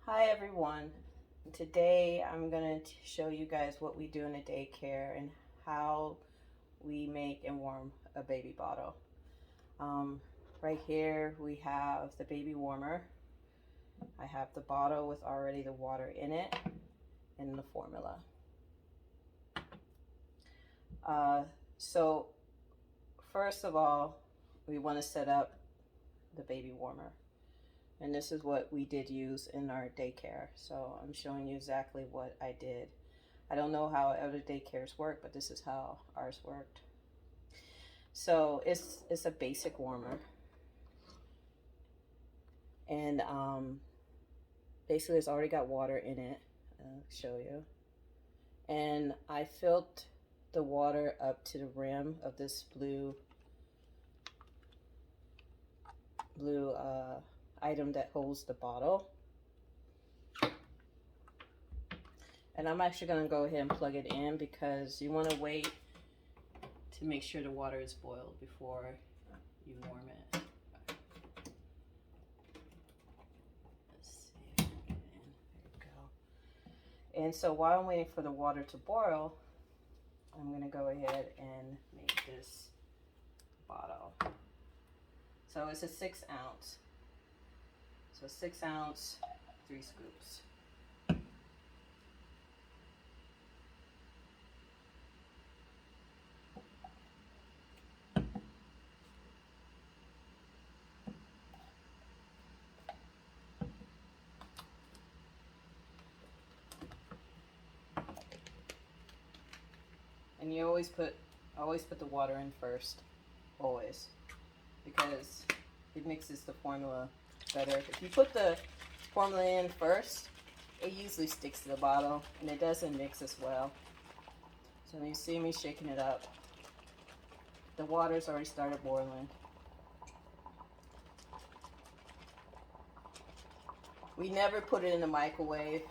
Hi everyone. Today I'm going to show you guys what we do in a daycare and how we make and warm a baby bottle. Right here we have the baby warmer. I have the bottle with already the water in it and the formula. So first of all, we want to set up the baby warmer. And this is what we did use in our daycare. So I'm showing you exactly what I did. I don't know how other daycares work, but this is how ours worked. So it's a basic warmer. And basically it's already got water in it. I'll show you. And I filled the water up to the rim of this blue item that holds the bottle. And I'm actually going to go ahead and plug it in because you want to wait to make sure the water is boiled before you warm it. Let's see. There you go. And so while I'm waiting for the water to boil, I'm going to go ahead and make this bottle. So it's a 6 ounce. So 6 ounce, 3 scoops. And you always put the water in first, always, because it mixes the formula better. If you put the formula in first, it usually sticks to the bottle and it doesn't mix as well. So you see me shaking it up. The water's already started boiling. We never put it in the microwave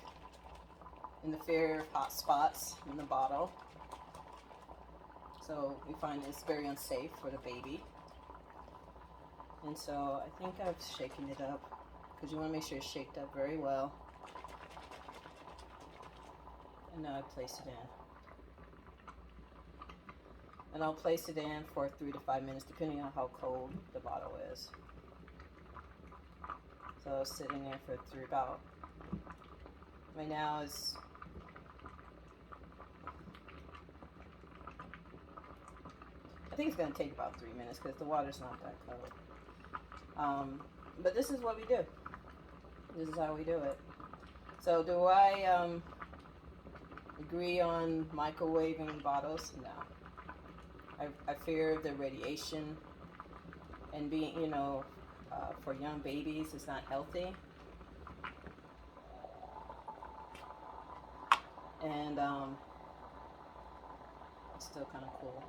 in the fear of hot spots in the bottle. So we find it's very unsafe for the baby. And so I think I've shaken it up because you want to make sure it's shaked up very well. And now I place it in. And I'll place it in for 3 to 5 minutes depending on how cold the bottle is. So it's sitting there for about, right now is, I think it's going to take about 3 minutes because the water's not that cold. But this is what we do. This is how we do it. So do I agree on microwaving bottles? No. I fear the radiation and being, for young babies, it's not healthy. And it's still kind of cool.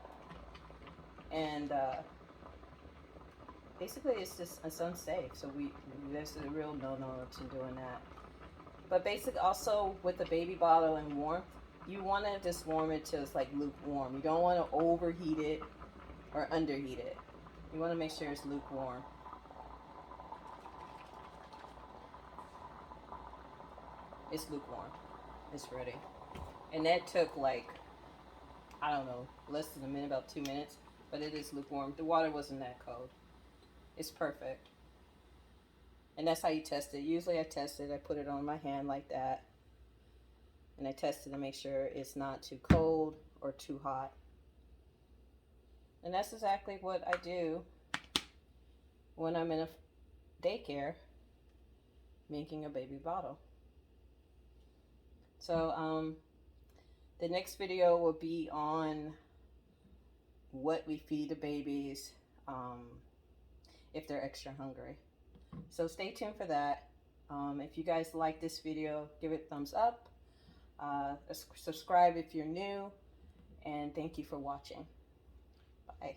And basically it's unsafe. So there's a real no-no to doing that. But basically also with the baby bottle and warmth, you want to just warm it till it's like lukewarm. You don't want to overheat it or underheat it. You want to make sure it's lukewarm. It's lukewarm. It's ready. And that took like, I don't know, less than a minute, about 2 minutes. But it is lukewarm. The water wasn't that cold. It's perfect. And that's how you test it. Usually I test it. I put it on my hand like that. And I test it to make sure it's not too cold or too hot. And that's exactly what I do when I'm in a daycare making a baby bottle. So the next video will be on what we feed the babies if they're extra hungry. So stay tuned for that. If you guys like this video, give it a thumbs up. Subscribe if you're new. And thank you for watching. Bye.